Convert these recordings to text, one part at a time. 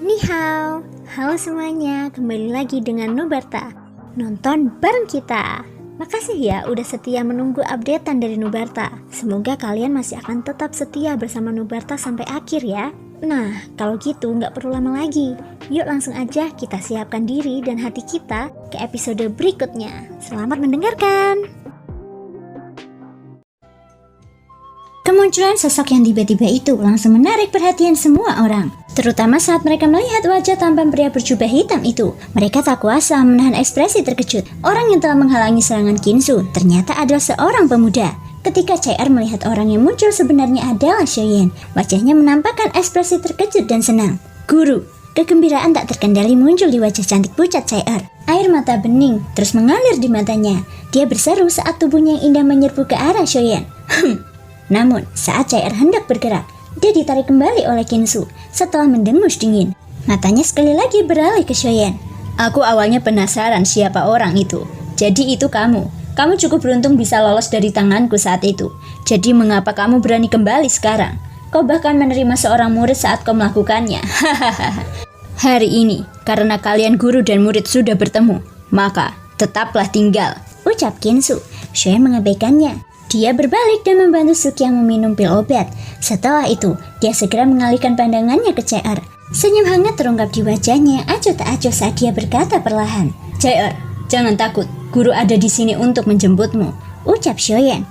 Ni hao, halo semuanya, kembali lagi dengan Nubarta. Nonton bareng kita. Makasih ya udah setia menunggu updatean dari Nubarta. Semoga kalian masih akan tetap setia bersama Nubarta sampai akhir ya. Nah, kalau gitu nggak perlu lama lagi. Yuk langsung aja kita siapkan diri dan hati kita ke episode berikutnya. Selamat mendengarkan. Kemunculan sosok yang tiba-tiba itu langsung menarik perhatian semua orang, terutama saat mereka melihat wajah tampan pria berjubah hitam itu. Mereka tak kuasa menahan ekspresi terkejut. Orang yang telah menghalangi serangan Kinsu ternyata adalah seorang pemuda. Ketika CR melihat orang yang muncul sebenarnya adalah Shoyen, wajahnya menampakkan ekspresi terkejut dan senang. Guru, kegembiraan tak terkendali muncul di wajah cantik pucat CR. Air mata bening terus mengalir di matanya. Dia berseru saat tubuhnya yang indah menyerbu ke arah Shoyen. Namun, saat CR hendak bergerak, dia ditarik kembali oleh Kinsu setelah mendengus dingin. Matanya sekali lagi beralih ke Shoyen. Aku awalnya penasaran siapa orang itu. Jadi itu kamu. Kamu cukup beruntung bisa lolos dari tanganku saat itu. Jadi mengapa kamu berani kembali sekarang? Kau bahkan menerima seorang murid saat kau melakukannya. Hari ini, karena kalian guru dan murid sudah bertemu, maka tetaplah tinggal, ucap Kinsu. Shoyen mengabaikannya. Dia berbalik dan membantu Sukyang meminum pil obat. Setelah itu, dia segera mengalihkan pandangannya ke CR. Senyum hangat terungkap di wajahnya, acuh tak acuh saat dia berkata perlahan. CR, jangan takut, guru ada di sini untuk menjemputmu, ucap Shoyen.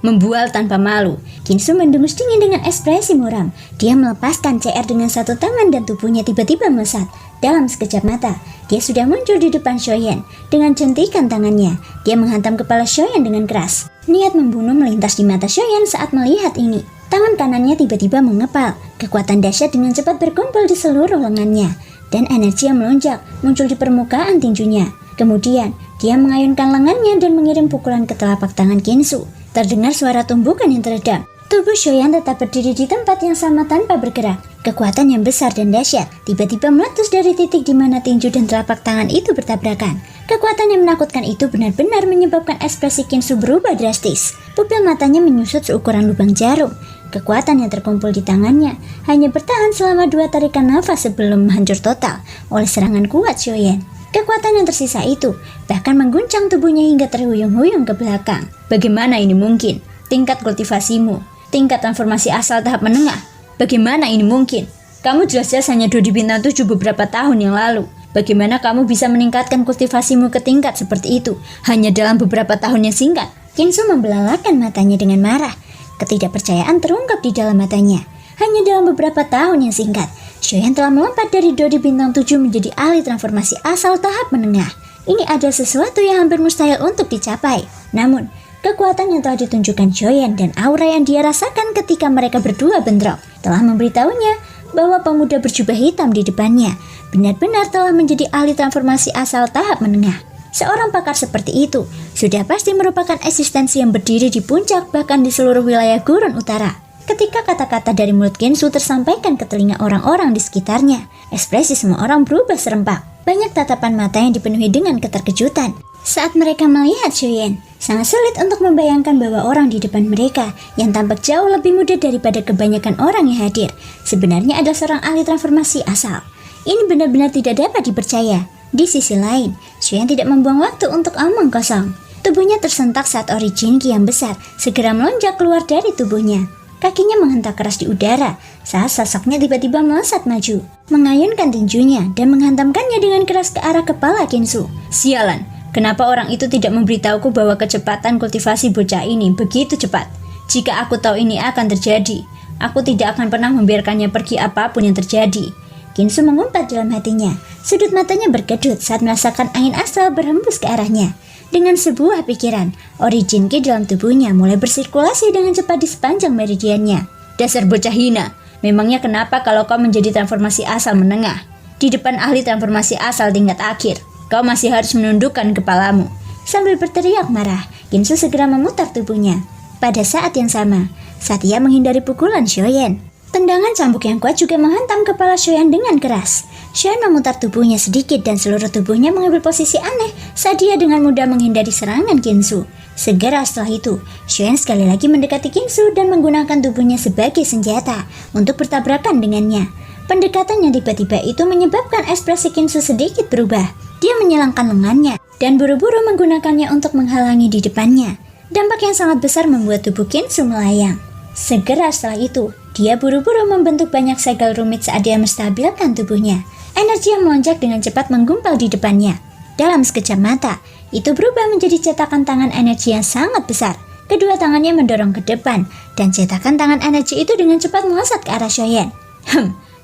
Membual tanpa malu. Kinsu mendengus dingin dengan ekspresi muram. Dia melepaskan CR dengan satu tangan dan tubuhnya tiba-tiba melesat. Dalam sekejap mata, dia sudah muncul di depan Shoyen. Dengan jentikan tangannya, dia menghantam kepala Shoyen dengan keras. Niat membunuh melintas di mata Shoyen saat melihat ini. Tangan kanannya tiba-tiba mengepal. Kekuatan dahsyat dengan cepat berkumpul di seluruh lengannya. Dan energi yang melonjak muncul di permukaan tinjunya. Kemudian, dia mengayunkan lengannya dan mengirim pukulan ke telapak tangan Kinsu. Terdengar suara tumbukan yang teredam. Tubuh Shoyen tetap berdiri di tempat yang sama tanpa bergerak. Kekuatan yang besar dan dahsyat tiba-tiba meletus dari titik di mana tinju dan telapak tangan itu bertabrakan. Kekuatan yang menakutkan itu benar-benar menyebabkan ekspresi Kinsu berubah drastis. Pupil matanya menyusut seukuran lubang jarum. Kekuatan yang terkumpul di tangannya hanya bertahan selama 2 tarikan nafas sebelum hancur total oleh serangan kuat Shoyen. Kekuatan yang tersisa itu bahkan mengguncang tubuhnya hingga terhuyung-huyung ke belakang. Bagaimana ini mungkin? Tingkat kultivasimu, tingkat transformasi asal tahap menengah. Bagaimana ini mungkin? Kamu jelas-jelas hanya Dodi bintang 7 beberapa tahun yang lalu. Bagaimana kamu bisa meningkatkan kultivasimu ke tingkat seperti itu hanya dalam beberapa tahun yang singkat? Kinsu membelalakan matanya dengan marah. Ketidakpercayaan terungkap di dalam matanya. Hanya dalam beberapa tahun yang singkat, Shoyen telah melompat dari Dodi bintang 7 menjadi ahli transformasi asal tahap menengah. Ini adalah sesuatu yang hampir mustahil untuk dicapai. Namun, kekuatan yang telah ditunjukkan Shoyen dan aura yang dia rasakan ketika mereka berdua bentrok telah memberitahunya bahwa pemuda berjubah hitam di depannya benar-benar telah menjadi ahli transformasi asal tahap menengah. Seorang pakar seperti itu sudah pasti merupakan eksistensi yang berdiri di puncak bahkan di seluruh wilayah Gurun Utara. Ketika kata-kata dari mulut Kinsu tersampaikan ke telinga orang-orang di sekitarnya, ekspresi semua orang berubah serempak. Banyak tatapan mata yang dipenuhi dengan keterkejutan. Saat mereka melihat Shoyen, sangat sulit untuk membayangkan bahwa orang di depan mereka yang tampak jauh lebih muda daripada kebanyakan orang yang hadir sebenarnya adalah seorang ahli transformasi asal. Ini benar-benar tidak dapat dipercaya. Di sisi lain, Shoyen tidak membuang waktu untuk omong kosong. Tubuhnya tersentak saat Origin Ki yang besar segera melonjak keluar dari tubuhnya. Kakinya menghentak keras di udara saat sosoknya tiba-tiba melesat maju, mengayunkan tinjunya dan menghantamkannya dengan keras ke arah kepala Kinsu. Sialan, kenapa orang itu tidak memberitahuku bahwa kecepatan kultivasi bocah ini begitu cepat? Jika aku tahu ini akan terjadi, aku tidak akan pernah membiarkannya pergi apapun yang terjadi. Kinsu mengumpat dalam hatinya. Sudut matanya berkedut saat merasakan angin astral berhembus ke arahnya. Dengan sebuah pikiran, Origin Ki dalam tubuhnya mulai bersirkulasi dengan cepat di sepanjang meridiannya. Dasar bocah hina, memangnya kenapa kalau kau menjadi transformasi asal menengah? Di depan ahli transformasi asal tingkat akhir, kau masih harus menundukkan kepalamu. Sambil berteriak marah, Kinsu segera memutar tubuhnya. Pada saat yang sama, saat ia menghindari pukulan Shoyen, tendangan cambuk yang kuat juga menghantam kepala Shoyen dengan keras. Shoyen memutar tubuhnya sedikit dan seluruh tubuhnya mengambil posisi aneh saat dia dengan mudah menghindari serangan Kinsu. Segera setelah itu, Shoyen sekali lagi mendekati Kinsu dan menggunakan tubuhnya sebagai senjata untuk bertabrakan dengannya. Pendekatannya tiba-tiba itu menyebabkan ekspresi Kinsu sedikit berubah. Dia menyilangkan lengannya dan buru-buru menggunakannya untuk menghalangi di depannya. Dampak yang sangat besar membuat tubuh Kinsu melayang. Segera setelah itu, dia buru-buru membentuk banyak segel rumit saat dia menstabilkan tubuhnya. Energi yang melonjak dengan cepat menggumpal di depannya. Dalam sekejap mata, itu berubah menjadi cetakan tangan energi yang sangat besar. Kedua tangannya mendorong ke depan, dan cetakan tangan energi itu dengan cepat melesat ke arah Shoyen.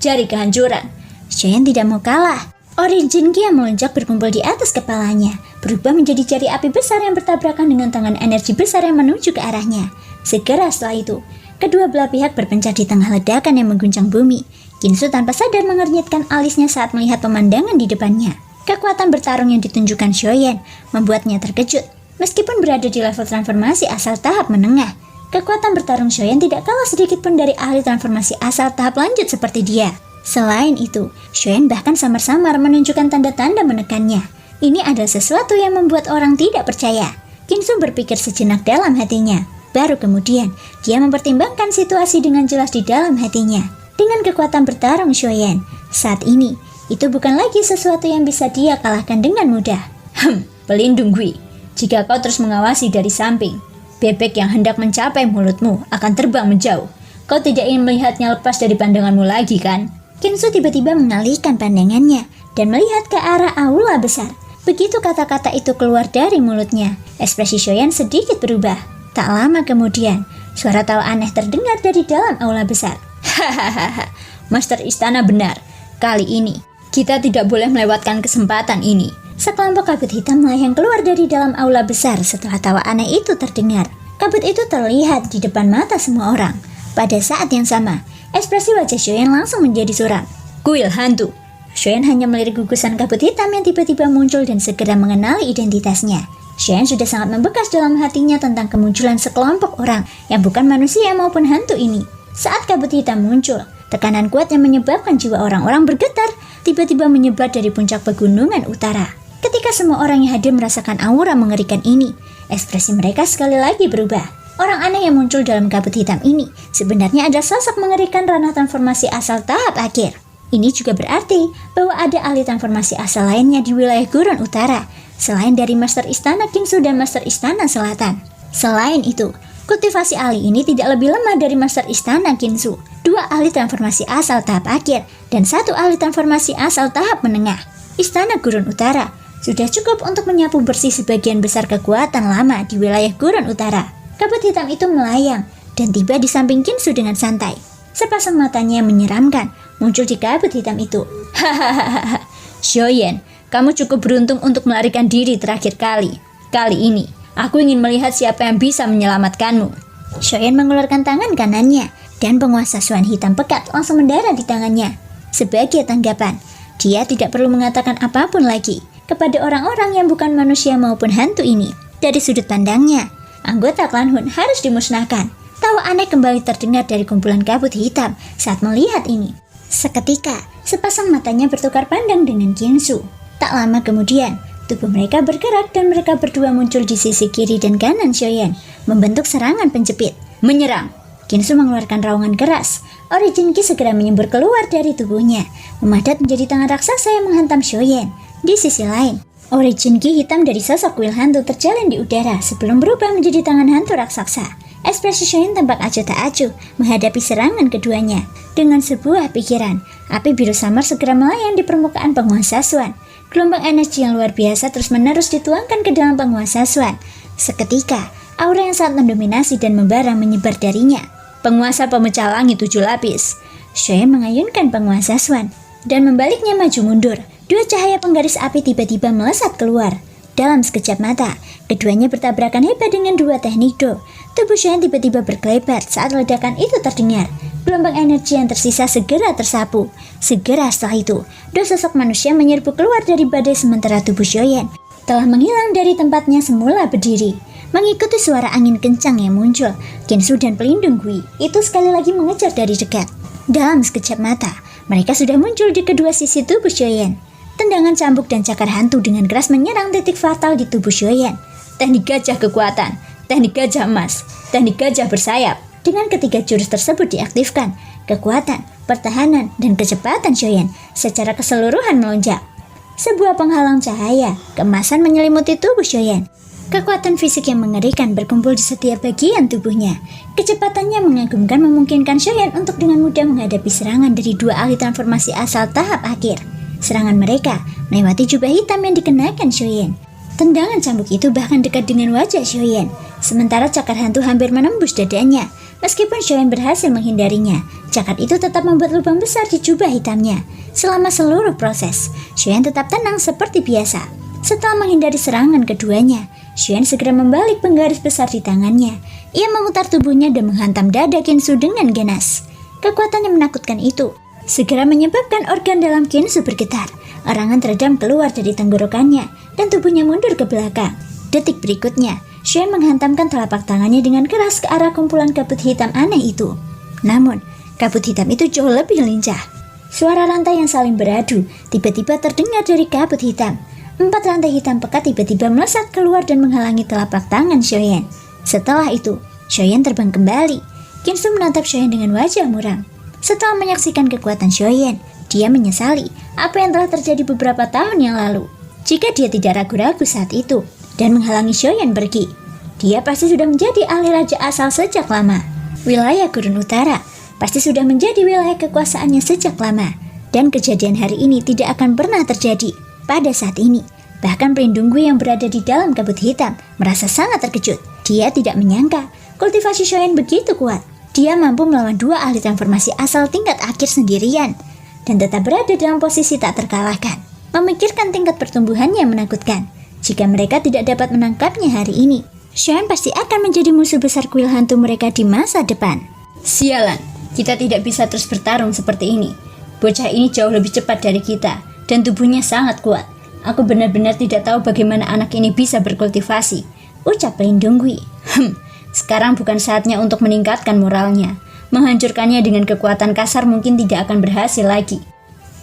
Jari kehancuran. Shoyen tidak mau kalah. Ori Jinki yang melonjak berkumpul di atas kepalanya, berubah menjadi jari api besar yang bertabrakan dengan tangan energi besar yang menuju ke arahnya. Segera setelah itu, kedua belah pihak berpencar di tengah ledakan yang mengguncang bumi. Kinsu tanpa sadar mengernyitkan alisnya saat melihat pemandangan di depannya. Kekuatan bertarung yang ditunjukkan Shoyen membuatnya terkejut. Meskipun berada di level transformasi asal tahap menengah, kekuatan bertarung Shoyen tidak kalah sedikit pun dari ahli transformasi asal tahap lanjut seperti dia. Selain itu, Shoyen bahkan samar-samar menunjukkan tanda-tanda menekannya. Ini adalah sesuatu yang membuat orang tidak percaya. Kinsu berpikir sejenak dalam hatinya. Baru kemudian, dia mempertimbangkan situasi dengan jelas di dalam hatinya. Dengan kekuatan bertarung Shoyen, saat ini, itu bukan lagi sesuatu yang bisa dia kalahkan dengan mudah. Pelindung Gui, jika kau terus mengawasi dari samping, bebek yang hendak mencapai mulutmu akan terbang menjauh. Kau tidak ingin melihatnya lepas dari pandanganmu lagi, kan? Kinsu tiba-tiba mengalihkan pandangannya dan melihat ke arah aula besar. Begitu kata-kata itu keluar dari mulutnya, ekspresi Shoyen sedikit berubah. Tak lama kemudian, suara tawa aneh terdengar dari dalam aula besar. Hahaha, Master Istana benar. Kali ini, kita tidak boleh melewatkan kesempatan ini. Sekelompok kabut hitam melayang keluar dari dalam aula besar setelah tawa aneh itu terdengar. Kabut itu terlihat di depan mata semua orang. Pada saat yang sama, ekspresi wajah Shoyen langsung menjadi suram. Kuil hantu. Shoyen hanya melirik gugusan kabut hitam yang tiba-tiba muncul dan segera mengenali identitasnya. Shoyen sudah sangat membekas dalam hatinya tentang kemunculan sekelompok orang yang bukan manusia maupun hantu ini. Saat kabut hitam muncul, tekanan kuat yang menyebabkan jiwa orang-orang bergetar tiba-tiba menyebar dari puncak pegunungan utara. Ketika semua orang yang hadir merasakan aura mengerikan ini, ekspresi mereka sekali lagi berubah. Orang aneh yang muncul dalam kabut hitam ini sebenarnya adalah sosok mengerikan ranah transformasi asal tahap akhir. Ini juga berarti bahwa ada ahli transformasi asal lainnya di wilayah Gurun Utara, selain dari Master Istana Kinsu dan Master Istana Selatan. Selain itu, kultivasi ahli ini tidak lebih lemah dari Master Istana Kinsu, 2 ahli transformasi asal tahap akhir, dan 1 ahli transformasi asal tahap menengah. Istana Gurun Utara sudah cukup untuk menyapu bersih sebagian besar kekuatan lama di wilayah Gurun Utara. Kabut hitam itu melayang dan tiba di samping Kinsu dengan santai. Sepasang matanya yang menyeramkan muncul di kabut hitam itu. Hahaha, Shoyen, kamu cukup beruntung untuk melarikan diri terakhir kali. Kali ini, aku ingin melihat siapa yang bisa menyelamatkanmu. Shoyen mengeluarkan tangan kanannya dan penguasa Swan hitam pekat langsung mendarat di tangannya. Sebagai tanggapan, dia tidak perlu mengatakan apapun lagi kepada orang-orang yang bukan manusia maupun hantu ini. Dari sudut pandangnya, anggota klan Hun harus dimusnahkan. Tawa aneh kembali terdengar dari kumpulan kabut hitam saat melihat ini. Seketika, sepasang matanya bertukar pandang dengan Kinsu. Tak lama kemudian, tubuh mereka bergerak dan mereka berdua muncul di sisi kiri dan kanan Shoyen, membentuk serangan penjepit. Menyerang! Kinsu mengeluarkan raungan keras. Ori Jinki segera menyembur keluar dari tubuhnya, memadat menjadi tangan raksasa yang menghantam Shoyen. Di sisi lain, Ori Jinki hitam dari sosok kuil hantu terjalin di udara sebelum berubah menjadi tangan hantu raksasa. Ekspresi Shoyen tampak acuh tak acuh menghadapi serangan keduanya. Dengan sebuah pikiran, api biru samar segera melayang di permukaan penguasa Swan. Gelombang energi yang luar biasa terus-menerus dituangkan ke dalam penguasa Swan. Seketika, aura yang sangat mendominasi dan membara menyebar darinya. Penguasa pemecah langit 7 lapis. Shoyen mengayunkan penguasa Swan dan membaliknya maju mundur. 2 cahaya penggaris api tiba-tiba melesat keluar. Dalam sekejap mata, keduanya bertabrakan hebat dengan 2 teknik Do. Tubuh Shoyen tiba-tiba berkelebat saat ledakan itu terdengar. Gelombang energi yang tersisa segera tersapu. Segera setelah itu, 2 sosok manusia menyerbu keluar dari badai sementara tubuh Shoyen telah menghilang dari tempatnya semula berdiri. Mengikuti suara angin kencang yang muncul, Kinsu dan pelindung Gui itu sekali lagi mengejar dari dekat. Dalam sekejap mata, mereka sudah muncul di kedua sisi tubuh Shoyen. Tendangan cambuk dan cakar hantu dengan keras menyerang titik fatal di tubuh Shoyen. Teknik gajah kekuatan, teknik gajah emas, teknik gajah bersayap. Dengan ketiga jurus tersebut diaktifkan, kekuatan, pertahanan, dan kecepatan Shoyan secara keseluruhan melonjak. Sebuah penghalang cahaya keemasan menyelimuti tubuh Shoyan. Kekuatan fisik yang mengerikan berkumpul di setiap bagian tubuhnya. Kecepatannya mengagumkan memungkinkan Shoyan untuk dengan mudah menghadapi serangan dari dua ahli transformasi asal tahap akhir. Serangan mereka melewati jubah hitam yang dikenakan Shoyan. Tendangan cambuk itu bahkan dekat dengan wajah Shoyan. Sementara cakar hantu hampir menembus dadanya. Meskipun Shoyan berhasil menghindarinya, cakar itu tetap membuat lubang besar di jubah hitamnya. Selama seluruh proses, Shoyan tetap tenang seperti biasa. Setelah menghindari serangan keduanya, Shoyan segera membalik penggaris besar di tangannya. Ia memutar tubuhnya dan menghantam dada Kinsu dengan ganas. Kekuatan yang menakutkan itu segera menyebabkan organ dalam Kinsu bergetar. Erangan teredam keluar dari tenggorokannya dan tubuhnya mundur ke belakang. Detik berikutnya, Shoyan menghantamkan telapak tangannya dengan keras ke arah kumpulan kabut hitam aneh itu. Namun, kabut hitam itu jauh lebih lincah. Suara rantai yang saling beradu tiba-tiba terdengar dari kabut hitam. 4 rantai hitam pekat tiba-tiba melesat keluar dan menghalangi telapak tangan Shoyan. Setelah itu, Shoyan terbang kembali. Kinsu menatap Shoyan dengan wajah muram. Setelah menyaksikan kekuatan Shoyan, dia menyesali apa yang telah terjadi beberapa tahun yang lalu. Jika dia tidak ragu-ragu saat itu dan menghalangi Shoyan pergi, dia pasti sudah menjadi ahli raja asal sejak lama. Wilayah Gurun Utara pasti sudah menjadi wilayah kekuasaannya sejak lama, dan kejadian hari ini tidak akan pernah terjadi. Pada saat ini, bahkan pelindung Gui yang berada di dalam kabut hitam merasa sangat terkejut. Dia tidak menyangka kultivasi Shoyan begitu kuat. Dia mampu melawan dua ahli transformasi asal tingkat akhir sendirian dan tetap berada dalam posisi tak terkalahkan. Memikirkan tingkat pertumbuhannya yang menakutkan. Jika mereka tidak dapat menangkapnya hari ini, Shoyan pasti akan menjadi musuh besar kuil hantu mereka di masa depan. Sialan, kita tidak bisa terus bertarung seperti ini. Bocah ini jauh lebih cepat dari kita dan tubuhnya sangat kuat. Aku benar-benar tidak tahu bagaimana anak ini bisa berkultivasi, ucap pelindung Gui. Sekarang bukan saatnya untuk meningkatkan moralnya. Menghancurkannya dengan kekuatan kasar mungkin tidak akan berhasil lagi.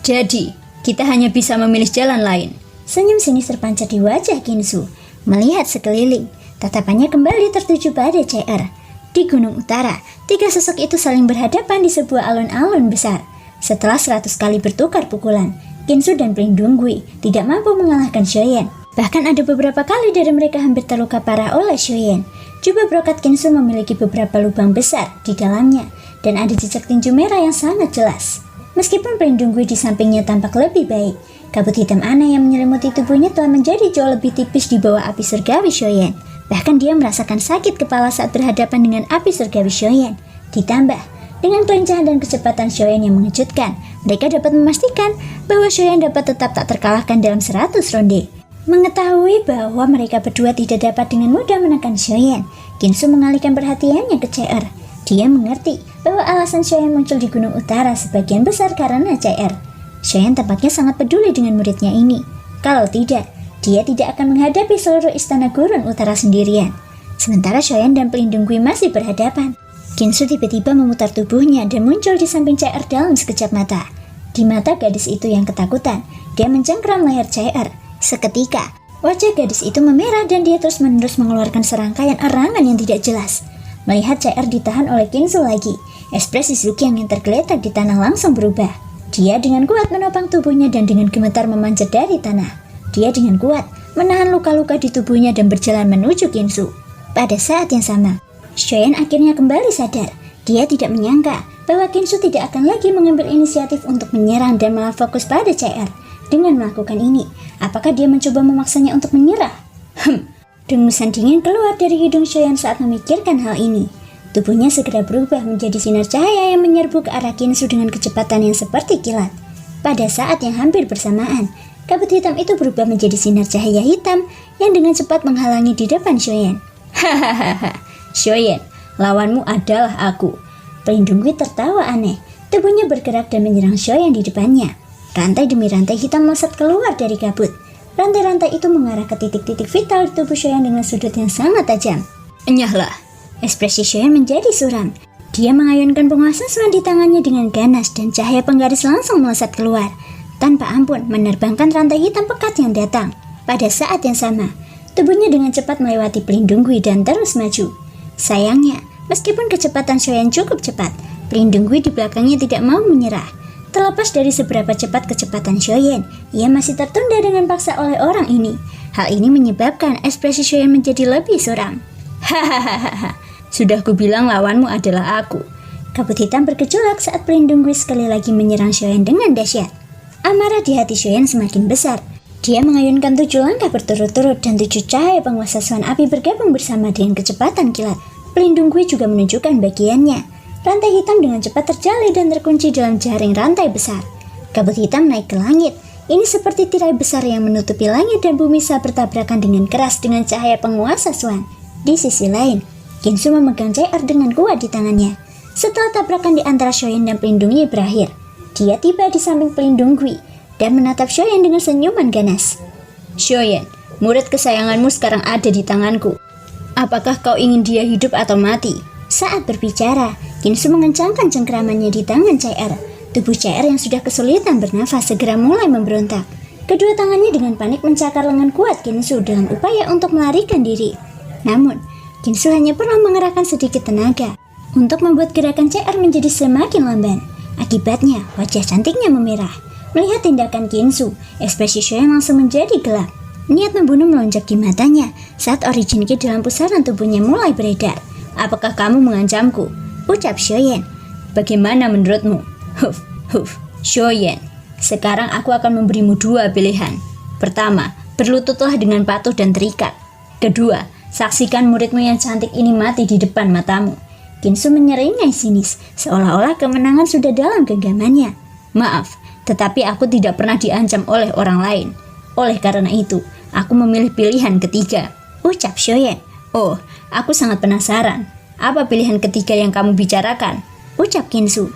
Jadi, kita hanya bisa memilih jalan lain. Senyum sinis terpancar di wajah Kinsu. Melihat sekeliling, tatapannya kembali tertuju pada CR. Di Gunung Utara, 3 sosok itu saling berhadapan di sebuah alun-alun besar. Setelah 100 kali bertukar pukulan, Kinsu dan pelindung Gui tidak mampu mengalahkan Shoyan. Bahkan ada beberapa kali dari mereka hampir terluka parah oleh Shoyan. Jubah brokat Kinsu memiliki beberapa lubang besar di dalamnya dan ada jejak tinju merah yang sangat jelas. Meskipun pelindung Gui di sampingnya tampak lebih baik, kabut hitam aneh yang menyelimuti tubuhnya telah menjadi jauh lebih tipis di bawah api surgawi Shoyan. Bahkan dia merasakan sakit kepala saat berhadapan dengan api surgawi Shoyan. Ditambah dengan kelincahan dan kecepatan Shoyan yang mengejutkan, mereka dapat memastikan bahwa Shoyan dapat tetap tak terkalahkan dalam 100 ronde. Mengetahui bahwa mereka berdua tidak dapat dengan mudah menekan Shoyan, Kinsu mengalihkan perhatiannya ke CR. Dia mengerti bahwa alasan Shoyan muncul di Gunung Utara sebagian besar karena CR. Shoyan tampaknya sangat peduli dengan muridnya ini. Kalau tidak, dia tidak akan menghadapi seluruh istana Gurun Utara sendirian. Sementara Shoyan dan pelindung Gui masih berhadapan, Kinsu tiba-tiba memutar tubuhnya dan muncul di samping CR dalam sekejap mata. Di mata gadis itu yang ketakutan, dia mencengkram leher CR. Seketika, wajah gadis itu memerah dan dia terus-menerus mengeluarkan serangkaian erangan yang tidak jelas. Melihat CR ditahan oleh Kinsu lagi, ekspresi Suki yang tergeletak di tanah langsung berubah. Dia dengan kuat menopang tubuhnya dan dengan gemetar memanjat dari tanah. Dia dengan kuat menahan luka-luka di tubuhnya dan berjalan menuju Kinsu. Pada saat yang sama, Shoyan akhirnya kembali sadar. Dia tidak menyangka bahwa Kinsu tidak akan lagi mengambil inisiatif untuk menyerang dan malah fokus pada CR. Dengan melakukan ini, apakah dia mencoba memaksanya untuk menyerah? Dengusan dingin keluar dari hidung Shoyan saat memikirkan hal ini. Tubuhnya segera berubah menjadi sinar cahaya yang menyerbu ke arah Kinsu dengan kecepatan yang seperti kilat. Pada saat yang hampir bersamaan, kabut hitam itu berubah menjadi sinar cahaya hitam yang dengan cepat menghalangi di depan Shoyan. Hahaha, Shoyan, lawanmu adalah aku. Pelindung Gui tertawa aneh. Tubuhnya bergerak dan menyerang Shoyan di depannya. Rantai demi rantai hitam melesat keluar dari kabut. Rantai-rantai itu mengarah ke titik-titik vital di tubuh Shoyan dengan sudut yang sangat tajam. Enyahlah. Ekspresi Shoyan menjadi suram. Dia mengayunkan penguasa selang di tangannya dengan ganas dan cahaya penggaris langsung melesat keluar. Tanpa ampun menerbangkan rantai hitam pekat yang datang. Pada saat yang sama, tubuhnya dengan cepat melewati pelindung Gui dan terus maju. Sayangnya, meskipun kecepatan Shoyan cukup cepat, Pelindung Gui di belakangnya tidak mau menyerah. Terlepas dari seberapa cepat kecepatan Shoyen, ia masih tertunda dengan paksa oleh orang ini. Hal ini menyebabkan ekspresi Shoyen menjadi lebih suram. Hahaha, sudah kubilang lawanmu adalah aku. Kabut hitam bergejolak saat pelindung Gui sekali lagi menyerang Shoyen dengan dahsyat. Amarah di hati Shoyen semakin besar. Dia mengayunkan 7 langkah berturut-turut dan 7 cahaya penguasa Swan api bergabung bersama dengan kecepatan kilat. Pelindung Gui juga menunjukkan bagiannya. Rantai hitam dengan cepat terjalin dan terkunci dalam jaring rantai besar. Kabut hitam naik ke langit. Ini seperti tirai besar yang menutupi langit dan bumi saat bertabrakan dengan keras dengan cahaya penguasa Swan. Di sisi lain, Kinsu memegang CR dengan kuat di tangannya. Setelah tabrakan di antara Shoyen dan pelindung Yi berakhir, dia tiba di samping pelindung Gui dan menatap Shoyen dengan senyuman ganas. Shoyen, murid kesayanganmu sekarang ada di tanganku. Apakah kau ingin dia hidup atau mati? Saat berbicara, Kinsu mengencangkan cengkeramannya di tangan CR. Tubuh CR yang sudah kesulitan bernafas segera mulai memberontak. Kedua tangannya dengan panik mencakar lengan kuat Kinsu dalam upaya untuk melarikan diri. Namun, Kinsu hanya perlu mengerahkan sedikit tenaga untuk membuat gerakan CR menjadi semakin lamban. Akibatnya, wajah cantiknya memerah. Melihat tindakan Kinsu, ekspresi Shoyen langsung menjadi gelap. Niat membunuh melonjak di matanya saat origin Ki dalam pusaran tubuhnya mulai beredar. Apakah kamu mengancamku? Ucap Shoyen. Bagaimana menurutmu? Huf. Shoyen, sekarang aku akan memberimu 2 pilihan. Pertama, berlututlah dengan patuh dan terikat. Kedua, saksikan muridmu yang cantik ini mati di depan matamu. Kinsu menyeringai sinis, seolah-olah kemenangan sudah dalam genggamannya. Maaf, tetapi aku tidak pernah diancam oleh orang lain. Oleh karena itu, aku memilih pilihan ketiga. Ucap Shoyen. Oh, aku sangat penasaran. Apa pilihan ketiga yang kamu bicarakan? Ucap Kinsu.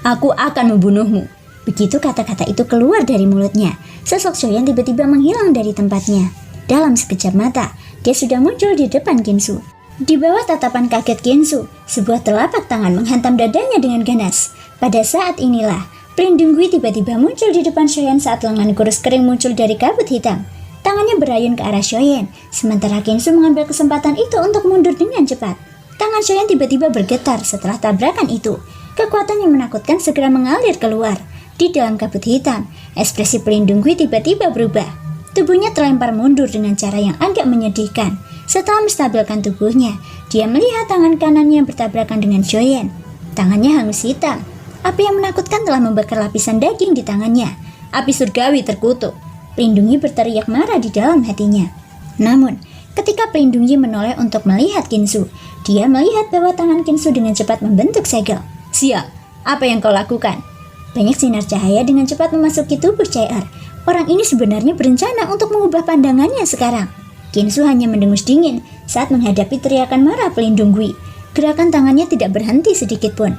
Aku akan membunuhmu. Begitu kata-kata itu keluar dari mulutnya, sosok Shoyen tiba-tiba menghilang dari tempatnya. Dalam sekejap mata, dia sudah muncul di depan Kinsu. Di bawah tatapan kaget Kinsu, sebuah telapak tangan menghantam dadanya dengan ganas. Pada saat inilah, pelindung Gui tiba-tiba muncul di depan Shoyen saat lengan kurus kering muncul dari kabut hitam. Tangannya berayun ke arah Shoyen, sementara Kinsu mengambil kesempatan itu untuk mundur dengan cepat. Tangan Shoyen tiba-tiba bergetar setelah tabrakan itu. Kekuatan yang menakutkan segera mengalir keluar. Di dalam kabut hitam, ekspresi pelindung Gui tiba-tiba berubah. Tubuhnya terlempar mundur dengan cara yang agak menyedihkan. Setelah menstabilkan tubuhnya, dia melihat tangan kanannya bertabrakan dengan Shoyen. Tangannya hangus hitam. Api yang menakutkan telah membakar lapisan daging di tangannya. Api surgawi terkutuk. Pelindung Yi berteriak marah di dalam hatinya. Namun, ketika pelindung Yi menoleh untuk melihat Kinsu, dia melihat bahwa tangan Kinsu dengan cepat membentuk segel. Siap, apa yang kau lakukan? Banyak sinar cahaya dengan cepat memasuki tubuh CR. Orang ini sebenarnya berencana untuk mengubah pandangannya sekarang. Kinsu hanya mendengus dingin saat menghadapi teriakan marah pelindung Gui. Gerakan tangannya tidak berhenti sedikit pun.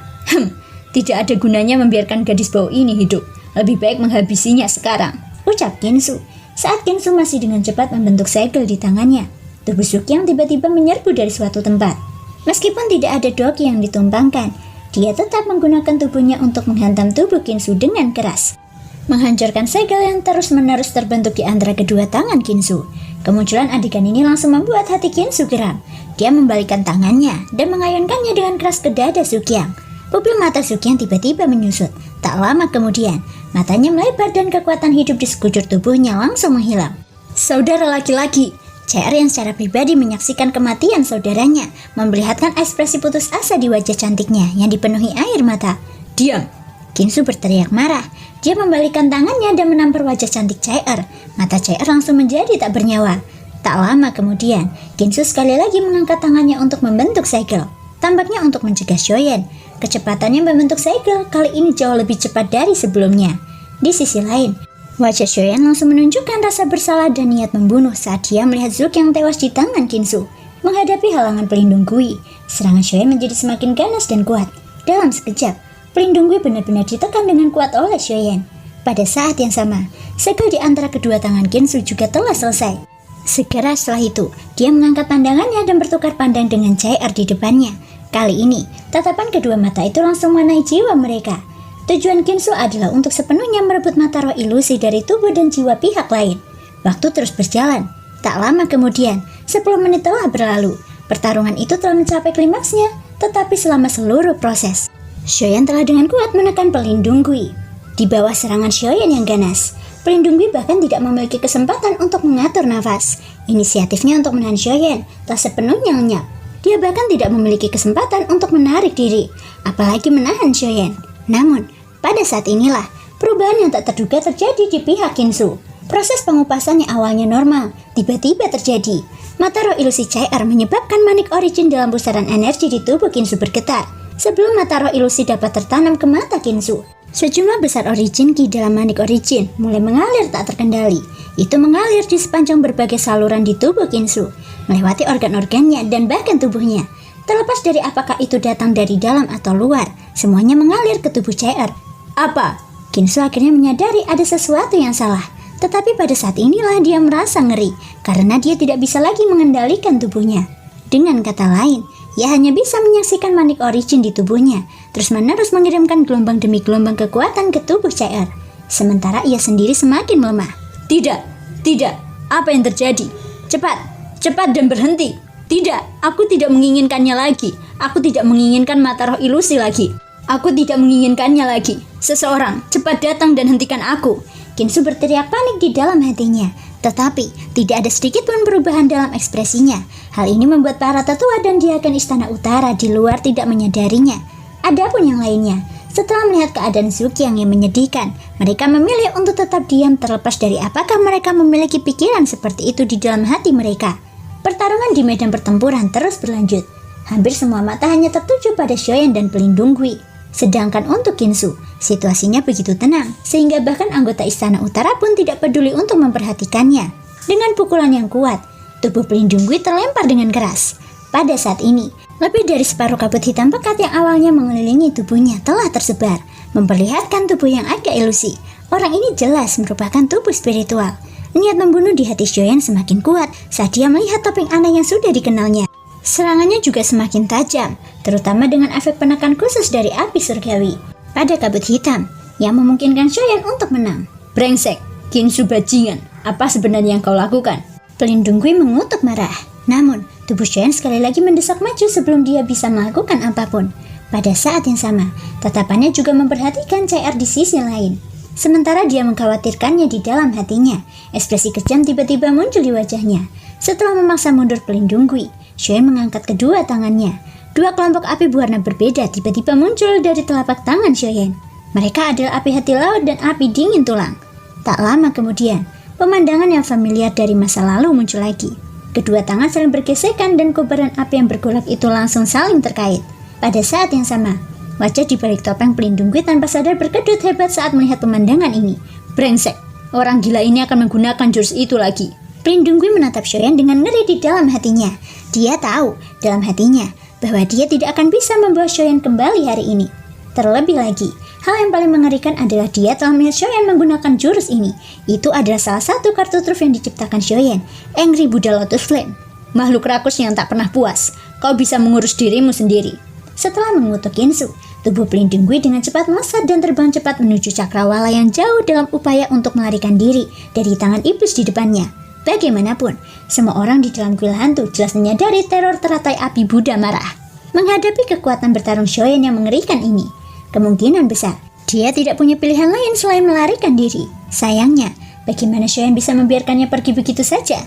Tidak ada gunanya membiarkan gadis bau ini hidup. Lebih baik menghabisinya sekarang. Ucap Kinsu. Saat Kinsu masih dengan cepat membentuk segel di tangannya, tubuh Sukyang tiba-tiba menyerbu dari suatu tempat. Meskipun tidak ada doki yang ditumpangkan, dia tetap menggunakan tubuhnya untuk menghantam tubuh Kinsu dengan keras, menghancurkan segel yang terus-menerus terbentuk di antara kedua tangan Kinsu. Kemunculan adegan ini langsung membuat hati Kinsu geram. Dia membalikkan tangannya dan mengayunkannya dengan keras ke dada Sukyang. Pupil mata Sukyang tiba-tiba menyusut. Tak lama kemudian, matanya melebar dan kekuatan hidup di sekujur tubuhnya langsung menghilang. Saudara laki-laki, CR yang secara pribadi menyaksikan kematian saudaranya, memperlihatkan ekspresi putus asa di wajah cantiknya yang dipenuhi air mata. Diam! Kinsu berteriak marah. Dia membalikkan tangannya dan menampar wajah cantik CR. Mata CR langsung menjadi tak bernyawa. Tak lama kemudian, Kinsu sekali lagi mengangkat tangannya untuk membentuk segel. Tampaknya untuk mencegah Shoyen. Kecepatannya membentuk segel kali ini jauh lebih cepat dari sebelumnya. Di sisi lain, wajah Shoyen langsung menunjukkan rasa bersalah dan niat membunuh saat dia melihat Zook yang tewas di tangan Kinsu. Menghadapi halangan pelindung Gui, serangan Shoyen menjadi semakin ganas dan kuat. Dalam sekejap, pelindung Gui benar-benar ditekan dengan kuat oleh Shoyen. Pada saat yang sama, segel di antara kedua tangan Kinsu juga telah selesai. Segera setelah itu, dia mengangkat pandangannya dan bertukar pandang dengan CR di depannya. Kali ini, tatapan kedua mata itu langsung mengenai jiwa mereka. Tujuan Kinsu adalah untuk sepenuhnya merebut mata roh ilusi dari tubuh dan jiwa pihak lain. Waktu terus berjalan. Tak lama kemudian, 10 menit telah berlalu. Pertarungan itu telah mencapai klimaksnya, tetapi selama seluruh proses, Shoyan telah dengan kuat menekan pelindung Gui. Di bawah serangan Shoyan yang ganas, pelindung Gui bahkan tidak memiliki kesempatan untuk mengatur nafas. Inisiatifnya untuk menahan Shoyan telah sepenuhnya lenyap. Dia bahkan tidak memiliki kesempatan untuk menarik diri, apalagi menahan Shoyan. Namun, pada saat inilah perubahan yang tak terduga terjadi di pihak Kinsu. Proses pengupasan yang awalnya normal tiba-tiba terjadi. Mata roh ilusi CR menyebabkan manik origin dalam pusaran energi di tubuh Kinsu bergetar. Sebelum mata roh ilusi dapat tertanam ke mata Kinsu, sejumlah besar origin ki dalam manik origin mulai mengalir tak terkendali. Itu mengalir di sepanjang berbagai saluran di tubuh Kinsu, melewati organ-organnya dan bahkan tubuhnya. Terlepas dari apakah itu datang dari dalam atau luar, semuanya mengalir ke tubuh CR. Apa? Kinsu akhirnya menyadari ada sesuatu yang salah. Tetapi pada saat inilah dia merasa ngeri, karena dia tidak bisa lagi mengendalikan tubuhnya. Dengan kata lain, ia hanya bisa menyaksikan manik origin di tubuhnya, terus-menerus mengirimkan gelombang demi gelombang kekuatan ke tubuh CR. Sementara ia sendiri semakin melemah. Tidak, apa yang terjadi? Cepat dan berhenti. Tidak, aku tidak menginginkannya lagi. Aku tidak menginginkan mata roh ilusi lagi. Aku tidak menginginkannya lagi. Seseorang, cepat datang dan hentikan aku. Kinsu berteriak panik di dalam hatinya. Tetapi, tidak ada sedikit pun perubahan dalam ekspresinya. Hal ini membuat para tetua dan diaken Istana Utara di luar tidak menyadarinya. Adapun yang lainnya, setelah melihat keadaan Zuki yang menyedihkan, mereka memilih untuk tetap diam terlepas dari apakah mereka memiliki pikiran seperti itu di dalam hati mereka. Pertarungan di medan pertempuran terus berlanjut. Hampir semua mata hanya tertuju pada Shoyan dan pelindung Gui. Sedangkan untuk Kinsu, situasinya begitu tenang, sehingga bahkan anggota Istana Utara pun tidak peduli untuk memperhatikannya. Dengan pukulan yang kuat, tubuh pelindung Gui terlempar dengan keras. Pada saat ini, lebih dari separuh kabut hitam pekat yang awalnya mengelilingi tubuhnya telah tersebar, memperlihatkan tubuh yang agak ilusi. Orang ini jelas merupakan tubuh spiritual. Niat membunuh di hati Shoyan semakin kuat saat dia melihat topeng aneh yang sudah dikenalnya. Serangannya juga semakin tajam, terutama dengan efek penekan khusus dari api surgawi pada kabut hitam yang memungkinkan Shoyan untuk menang. Brengsek, Kinsu bajingan, apa sebenarnya yang kau lakukan? Pelindung Gui mengutuk marah. Namun, tubuh Shoyan sekali lagi mendesak maju sebelum dia bisa melakukan apapun. Pada saat yang sama, tatapannya juga memperhatikan CR di sisi lain. Sementara dia mengkhawatirkannya di dalam hatinya, ekspresi kejam tiba-tiba muncul di wajahnya. Setelah memaksa mundur pelindung Gui, Shoyan mengangkat kedua tangannya. Dua kelompok api berwarna berbeda tiba-tiba muncul dari telapak tangan Shoyan. Mereka adalah api hati laut dan api dingin tulang. Tak lama kemudian, pemandangan yang familiar dari masa lalu muncul lagi. Kedua tangan saling bergesekan dan kobaran api yang bergolak itu langsung saling terkait. Pada saat yang sama, wajah di balik topeng pelindung Gui tanpa sadar berkedut hebat saat melihat pemandangan ini. Brengsek, orang gila ini akan menggunakan jurus itu lagi. Pelindung Gui menatap Shoyan dengan ngeri di dalam hatinya. Dia tahu dalam hatinya bahwa dia tidak akan bisa membawa Shoyan kembali hari ini. Terlebih lagi, hal yang paling mengerikan adalah dia telah melihat Shoyan menggunakan jurus ini. Itu adalah salah satu kartu truf yang diciptakan Shoyan, Angry Buddha Lotus Flame. Makhluk rakus yang tak pernah puas, kau bisa mengurus dirimu sendiri. Setelah mengutuk Kinsu, tubuh pelindung Gui dengan cepat melesat dan terbang cepat menuju cakrawala yang jauh dalam upaya untuk melarikan diri dari tangan iblis di depannya. Bagaimanapun, semua orang di dalam kuil hantu jelas menyadari teror teratai api Buddha marah. Menghadapi kekuatan bertarung Shoyan yang mengerikan ini, kemungkinan besar dia tidak punya pilihan lain selain melarikan diri. Sayangnya, bagaimana Shoyan bisa membiarkannya pergi begitu saja?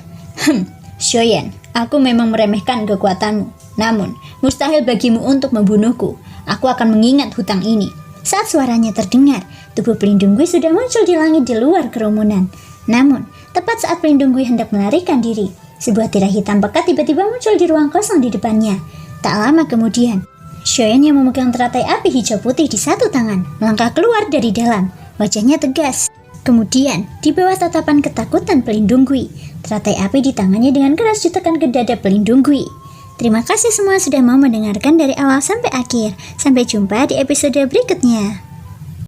Shoyan, aku memang meremehkan kekuatanmu. Namun, mustahil bagimu untuk membunuhku. Aku akan mengingat hutang ini. Saat suaranya terdengar, tubuh pelindung Gui sudah muncul di langit di luar kerumunan. Namun, tepat saat pelindung Gui hendak melarikan diri, sebuah tirai hitam pekat tiba-tiba muncul di ruang kosong di depannya. Tak lama kemudian, Shoyan yang memegang teratai api hijau putih di satu tangan melangkah keluar dari dalam. Wajahnya tegas. Kemudian, di bawah tatapan ketakutan pelindung Gui, teratai api di tangannya dengan keras ditekan ke dada pelindung Gui. Terima kasih semua sudah mau mendengarkan dari awal sampai akhir. Sampai jumpa di episode berikutnya.